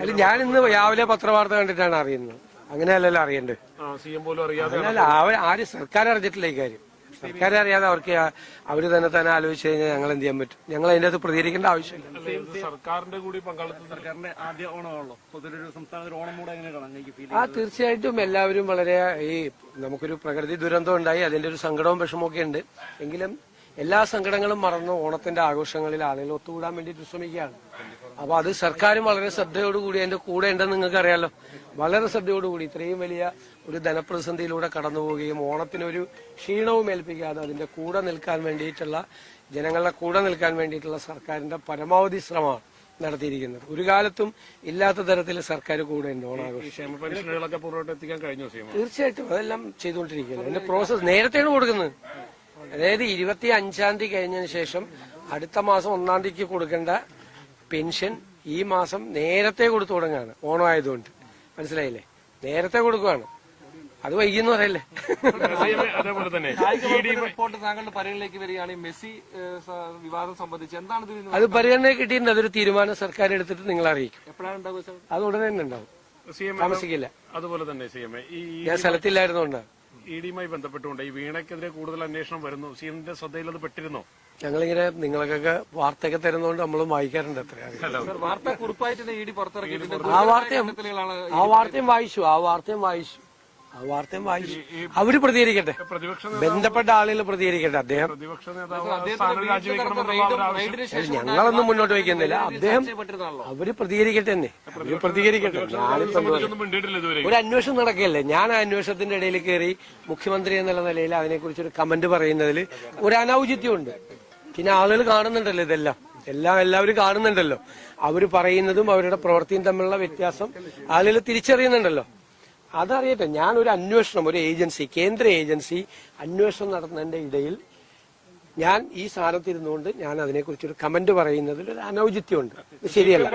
അല്ല, ഞാൻ ഇന്ന് രാവിലെ പത്രവാർത്ത കണ്ടിട്ടാണ് അറിയുന്നത്. അങ്ങനെയല്ലല്ലോ അറിയണ്ടത്. ആര് സർക്കാർ അറിഞ്ഞിട്ടില്ല ഈ കാര്യം. സർക്കാർ അറിയാതെ അവർക്ക് അവര് തന്നെ ആലോചിച്ച് കഴിഞ്ഞാൽ ഞങ്ങൾ എന്ത് ചെയ്യാൻ പറ്റും? ഞങ്ങൾ അതിന്റെ അകത്ത് പ്രതികരിക്കേണ്ട ആവശ്യമില്ല. സർക്കാരിന്റെ കൂടി പങ്കാളിത്തം, സർക്കാരിന്റെ ആദ്യ ഓണമാണല്ലോ, പൊതുവൊരു സംസ്ഥാനത്ത് ഓണം മൂട് എങ്ങനെയാണ്? തീർച്ചയായിട്ടും എല്ലാവരും വളരെ നമുക്കൊരു പ്രകൃതി ദുരന്തം ഉണ്ടായി, അതിന്റെ ഒരു സങ്കടവും വിഷമമൊക്കെ ഉണ്ട്. എങ്കിലും എല്ലാ സങ്കടങ്ങളും മറന്ന് ഓണത്തിന്റെ ആഘോഷങ്ങളിൽ ആളുകൾ ഒത്തുകൂടാൻ വേണ്ടിയിട്ട് ശ്രമിക്കുകയാണ്. അപ്പൊ അത് സർക്കാരും വളരെ ശ്രദ്ധയോടുകൂടി അതിന്റെ കൂടെ ഉണ്ടെന്ന് നിങ്ങൾക്ക് അറിയാലോ. വളരെ ശ്രദ്ധയോടുകൂടി ഇത്രയും വലിയ ഒരു ധനപ്രതിസന്ധിയിലൂടെ കടന്നുപോവുകയും ഓണത്തിനൊരു ക്ഷീണവും ഏൽപ്പിക്കാതെ അതിന്റെ കൂടെ നിൽക്കാൻ വേണ്ടിയിട്ടുള്ള, ജനങ്ങളുടെ കൂടെ നിൽക്കാൻ വേണ്ടിയിട്ടുള്ള സർക്കാരിന്റെ പരമാവധി ശ്രമമാണ് നടത്തിയിരിക്കുന്നത്. ഒരു കാലത്തും ഇല്ലാത്ത തരത്തിൽ സർക്കാർ കൂടെ ഉണ്ട് ഓണാഘോഷം. തീർച്ചയായിട്ടും അതെല്ലാം ചെയ്തുകൊണ്ടിരിക്കുകയാണ്. അതിന്റെ പ്രോസസ് നേരത്തെയാണ് കൊടുക്കുന്നത്. അതായത് 25-ാം തീയതി കഴിഞ്ഞതിന് ശേഷം അടുത്ത മാസം 1-ാം തീയതിക്ക് കൊടുക്കേണ്ട പെൻഷൻ ഈ മാസം നേരത്തെ കൊടുത്തു തുടങ്ങുകയാണ്. ഓണം ആയതുകൊണ്ട് മനസ്സിലായില്ലേ? നേരത്തെ കൊടുക്കുകയാണ്. അത് വൈകിയെന്ന് പറയല്ലേ. അതേപോലെ തന്നെ റിപ്പോർട്ട് താങ്കളുടെ പരിഗണനയിലേക്ക് വരികയാണ്. മെസ്സി വിവാദം സംബന്ധിച്ച് എന്താണ് അത് പരിഗണനയിൽ കിട്ടിയിട്ടുണ്ട്. അതൊരു തീരുമാനം സർക്കാർ എടുത്തിട്ട് നിങ്ങൾ അറിയിക്കും. എപ്പോഴാണ് ഉണ്ടാവുക? അത് ഉടനെ തന്നെ ഉണ്ടാവും, താമസിക്കില്ല. അതുപോലെ തന്നെ ഞാൻ സ്ഥലത്തില്ലായിരുന്നോണ്ടാണ്. ഇഡിയുമായി ബന്ധപ്പെട്ടുകൊണ്ട് ഈ വീണയ്ക്കെതിരെ കൂടുതൽ അന്വേഷണം വരുന്നു. സിഎമ്മിന്റെ ശ്രദ്ധയിൽ അത് പെട്ടിരുന്നോ? ഞങ്ങളിങ്ങനെ നിങ്ങൾക്കൊക്കെ വാർത്തയൊക്കെ തരുന്നതുകൊണ്ട് നമ്മളും വായിക്കാറുണ്ട്. ആ വാർത്തയും വായിച്ചു. അവര് പ്രതികരിക്കട്ടെ, ബന്ധപ്പെട്ട ആളുകൾ പ്രതികരിക്കട്ടെ. അദ്ദേഹം ഞങ്ങളൊന്നും മുന്നോട്ട് വയ്ക്കുന്നില്ല. അദ്ദേഹം അവര് പ്രതികരിക്കട്ടെ തന്നെ, അവര് പ്രതികരിക്കട്ടെ. ഒരു അന്വേഷണം നടക്കുകയല്ലേ. ഞാൻ ആ അന്വേഷണത്തിന്റെ ഇടയിൽ കയറി മുഖ്യമന്ത്രി എന്നുള്ള നിലയിൽ അതിനെക്കുറിച്ചൊരു കമന്റ് പറയുന്നതിൽ ഒരു അനൌചിത്യമുണ്ട്. പിന്നെ ആളുകൾ കാണുന്നുണ്ടല്ലോ, എല്ലാവരും കാണുന്നുണ്ടല്ലോ. അവര് പറയുന്നതും അവരുടെ പ്രവൃത്തിയും തമ്മിലുള്ള വ്യത്യാസം ആളുകൾ തിരിച്ചറിയുന്നുണ്ടല്ലോ. അതറിയട്ടെ. ഞാനൊരു അന്വേഷണം, ഒരു ഏജൻസി, കേന്ദ്ര ഏജൻസി അന്വേഷണം നടത്തുന്നതിന്റെ ഇടയിൽ ഞാൻ ഈ സ്ഥാനത്തിരുന്നുകൊണ്ട് ഞാൻ അതിനെക്കുറിച്ചൊരു കമന്റ് പറയുന്നതിൽ ഒരു അനൌചിത്യമുണ്ട്. ശരിയല്ല.